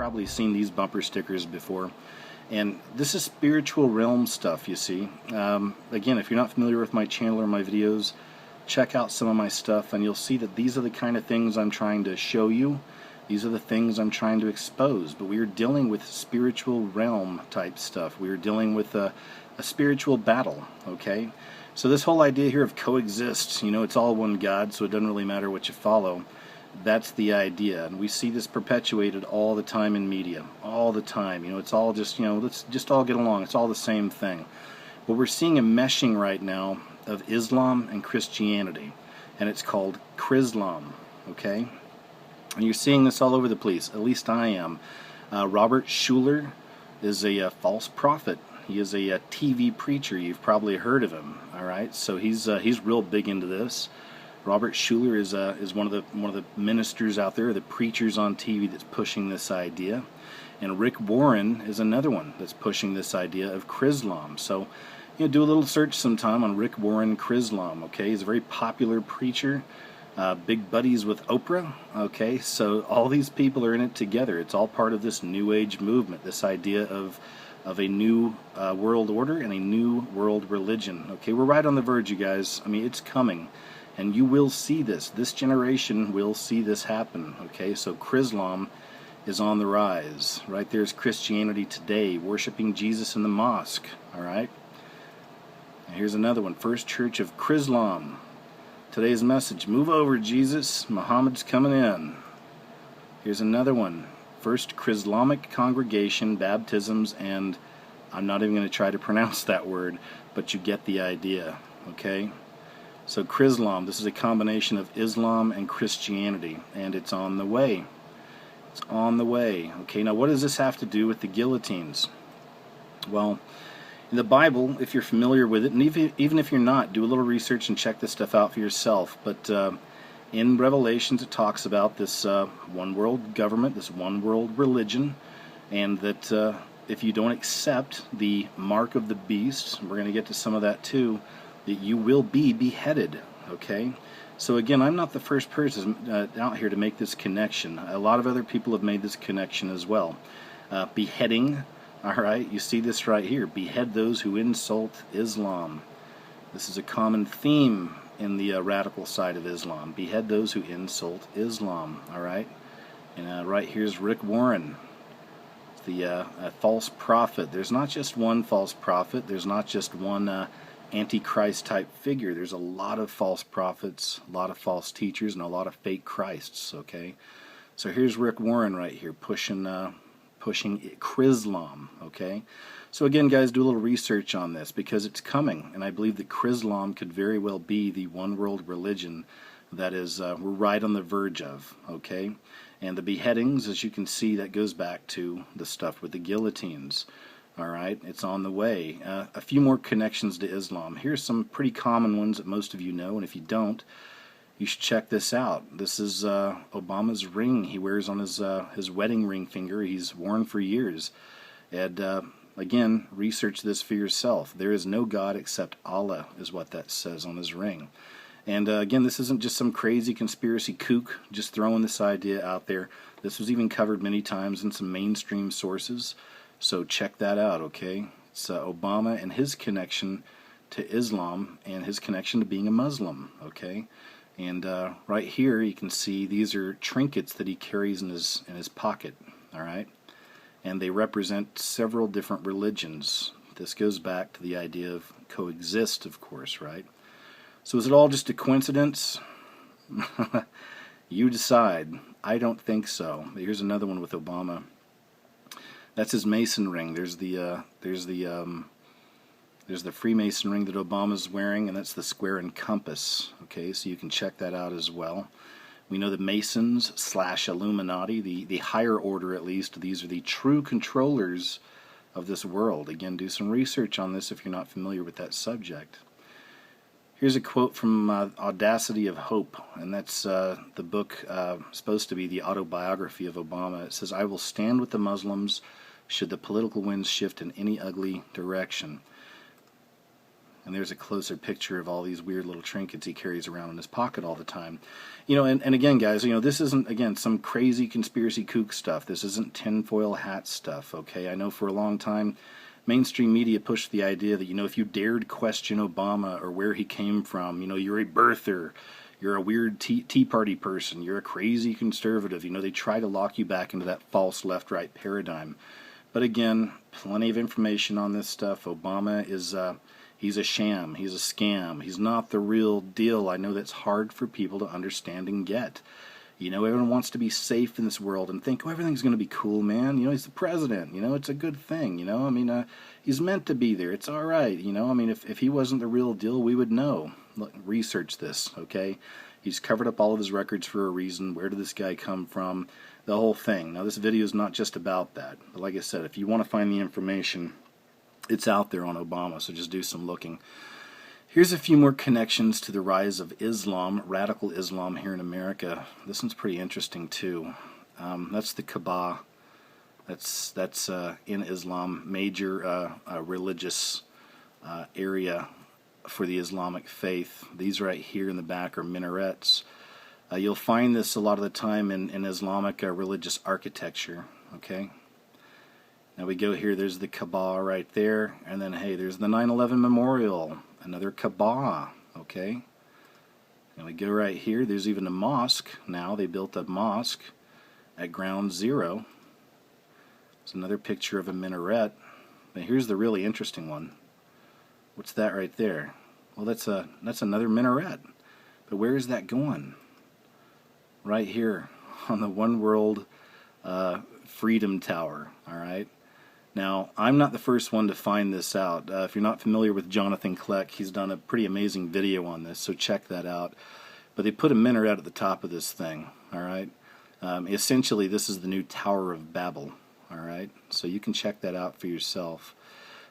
probably seen these bumper stickers before. And this is spiritual realm stuff, you see. Again, if you're not familiar with my channel or my videos, check out some of my stuff and you'll see that these are the kind of things I'm trying to show you. These are the things I'm trying to expose. But we are dealing with spiritual realm type stuff. We are dealing with a spiritual battle, okay? So this whole idea here of coexist, you know, it's all one God, so it doesn't really matter what you follow. That's the idea, and we see this perpetuated all the time in media, all the time. You know, it's all just, you know, let's just all get along. It's all the same thing. But we're seeing a meshing right now of Islam and Christianity, and it's called Chrislam, okay? And you're seeing this all over the place. At least I am. Robert Schuller is a false prophet. He is a TV preacher. You've probably heard of him. All right, so he's real big into this. Robert Schuller is one of the ministers out there, the preachers on TV that's pushing this idea, and Rick Warren is another one that's pushing this idea of Chrislam. So, you know, do a little search sometime on Rick Warren Chrislam. Okay, he's a very popular preacher, big buddies with Oprah. Okay, so all these people are in it together. It's all part of this New Age movement, this idea of a new world order and a new world religion. Okay, we're right on the verge, you guys. I mean, it's coming. And you will see this. This generation will see this happen. Okay, so Chrislam is on the rise. Right there's Christianity Today, worshiping Jesus in the mosque. All right. And here's another one. First Church of Chrislam. Today's message: move over, Jesus. Muhammad's coming in. Here's another one. First Chrislamic Congregation, baptisms, and I'm not even going to try to pronounce that word, but you get the idea. Okay. So Chrislam, this is a combination of Islam and Christianity, and it's on the way. It's on the way. Okay, now what does this have to do with the guillotines? Well, in the Bible, if you're familiar with it, and even if you're not, do a little research and check this stuff out for yourself. But in Revelations, it talks about this one world government, this one world religion, and that if you don't accept the mark of the beast, we're going to get to some of that too, that you will be beheaded, okay? So again, I'm not the first person out here to make this connection. A lot of other people have made this connection as well. Beheading, all right, you see this right here. Behead those who insult Islam. This is a common theme in the radical side of Islam. Behead those who insult Islam, all right? And right here's Rick Warren, the false prophet. There's not just one false prophet. There's not just one Antichrist type figure. There's a lot of false prophets, a lot of false teachers, and a lot of fake Christs, okay? So here's Rick Warren right here pushing Chrislam, okay? So again, guys, do a little research on this because it's coming, and I believe that Chrislam could very well be the one world religion that is we're right on the verge of, okay? And the beheadings, as you can see, that goes back to the stuff with the guillotines. All right, it's on the way. A few more connections to Islam. Here's some pretty common ones that most of you know, and if you don't, you should check this out. This is Obama's ring he wears on his wedding ring finger. He's worn for years. And again, research this for yourself. There is no God except Allah, is what that says on his ring. And again, this isn't just some crazy conspiracy kook just throwing this idea out there. This was even covered many times in some mainstream sources. So check that out, okay? It's Obama and his connection to Islam and his connection to being a Muslim, okay? And right here you can see these are trinkets that he carries in his pocket, all right? And they represent several different religions. This goes back to the idea of coexist, of course, right? So is it all just a coincidence? You decide. I don't think so. Here's another one with Obama. That's his Mason ring. There's the Freemason ring that Obama's wearing, and that's the square and compass. Okay, so you can check that out as well. We know the Masons / Illuminati, the higher order at least. These are the true controllers of this world. Again, do some research on this if you're not familiar with that subject. Here's a quote from Audacity of Hope, and that's the book supposed to be the autobiography of Obama. It says, "I will stand with the Muslims should the political winds shift in any ugly direction." And there's a closer picture of all these weird little trinkets he carries around in his pocket all the time. You know, and again, guys, you know, this isn't, again, some crazy conspiracy kook stuff. This isn't tinfoil hat stuff, okay? I know for a long time, mainstream media pushed the idea that, you know, if you dared question Obama or where he came from, you know, you're a birther, you're a weird tea Party person, you're a crazy conservative. You know, they try to lock you back into that false left-right paradigm. But again, plenty of information on this stuff. Obama is... he's a sham. He's a scam. He's not the real deal. I know that's hard for people to understand and get. You know, everyone wants to be safe in this world and think, oh, everything's going to be cool, man. You know, he's the president. You know, it's a good thing. You know, I mean, he's meant to be there. It's all right. You know, I mean, if he wasn't the real deal, we would know. Look, research this, okay? He's covered up all of his records for a reason. Where did this guy come from? The whole thing. Now, this video is not just about that. But like I said, if you want to find the information, it's out there on Obama, so just do some looking. Here's a few more connections to the rise of Islam, radical Islam here in America. This one's pretty interesting too. That's the Kabbalah. That's in Islam, major religious area for the Islamic faith. These right here in the back are minarets. You'll find this a lot of the time in Islamic religious architecture. Okay. Now we go here, there's the Kaaba right there, and then, hey, there's the 9/11 Memorial, another Kaaba, okay? Now we go right here, there's even a mosque now. They built a mosque at ground zero. There's another picture of a minaret. Now here's the really interesting one. What's that right there? Well, that's another minaret. But where is that going? Right here on the One World Freedom Tower, all right? Now, I'm not the first one to find this out. If you're not familiar with Jonathan Kleck, he's done a pretty amazing video on this, so check that out. But they put a minaret at the top of this thing, all right? Essentially, this is the new Tower of Babel, all right? So you can check that out for yourself.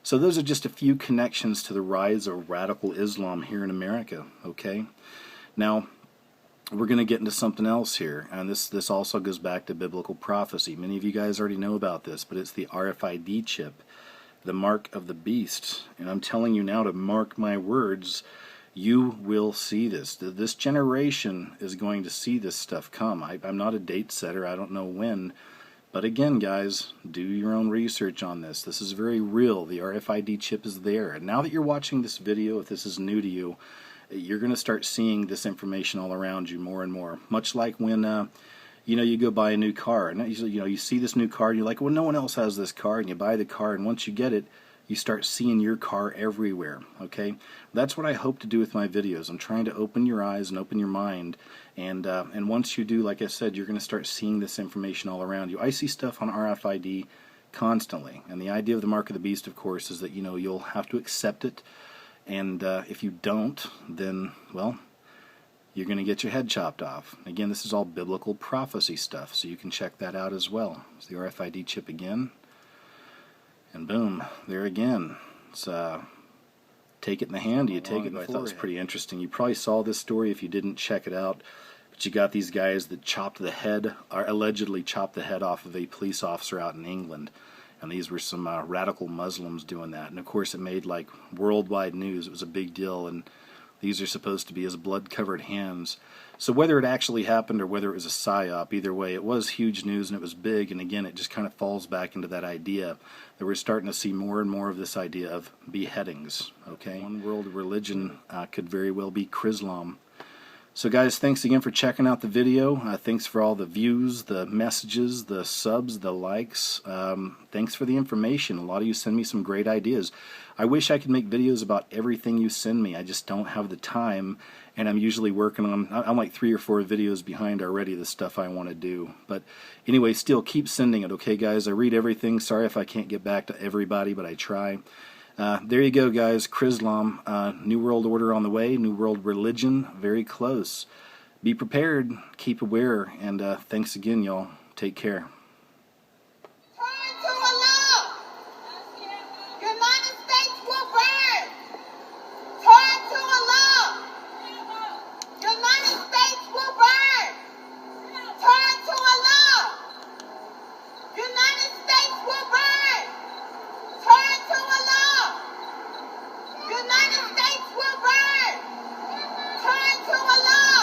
So those are just a few connections to the rise of radical Islam here in America, okay? Now, we're going to get into something else here, and this also goes back to biblical prophecy. Many of you guys already know about this, but it's the RFID chip, the mark of the beast. And I'm telling you now to mark my words, you will see this. This generation is going to see this stuff come. I'm not a date setter. I don't know when. But again, guys, do your own research on this. This is very real. The RFID chip is there. And now that you're watching this video, if this is new to you, you're going to start seeing this information all around you more and more. Much like when, you know, you go buy a new car. And you see this new car, and you're like, well, no one else has this car. And you buy the car, and once you get it, you start seeing your car everywhere, okay? That's what I hope to do with my videos. I'm trying to open your eyes and open your mind. And once you do, like I said, you're going to start seeing this information all around you. I see stuff on RFID constantly. And the idea of the mark of the beast, of course, is that, you know, you'll have to accept it. And if you don't, then, well, you're going to get your head chopped off. Again, this is all biblical prophecy stuff, so you can check that out as well. It's the RFID chip again. And boom, there again. It's take it in the hand, you take it. I thought it was pretty interesting. You probably saw this story if you didn't check it out. But you got these guys that chopped the head, or allegedly chopped the head off of a police officer out in England. And these were some radical Muslims doing that. And of course it made like worldwide news. It was a big deal. And these are supposed to be his blood-covered hands. So whether it actually happened or whether it was a psyop, either way, it was huge news and it was big. And again, it just kind of falls back into that idea that we're starting to see more and more of this idea of beheadings. Okay, one world religion could very well be Chrislam. So guys, thanks again for checking out the video. Thanks for all the views, the messages, the subs, the likes. Thanks for the information. A lot of you send me some great ideas. I wish I could make videos about everything you send me. I just don't have the time, and I'm usually working on, I'm like 3 or 4 videos behind already, the stuff I want to do. But anyway, still keep sending it, okay guys? I read everything. Sorry if I can't get back to everybody, but I try. There you go, guys. Chrislam, New World Order on the way, New World Religion, very close. Be prepared, keep aware, and thanks again, y'all. Take care. Turn to Allah. United States will burn. Turn to Allah. United States will burn. Turn to Allah. United States will burn. Turn to Allah. United States Turn to Allah.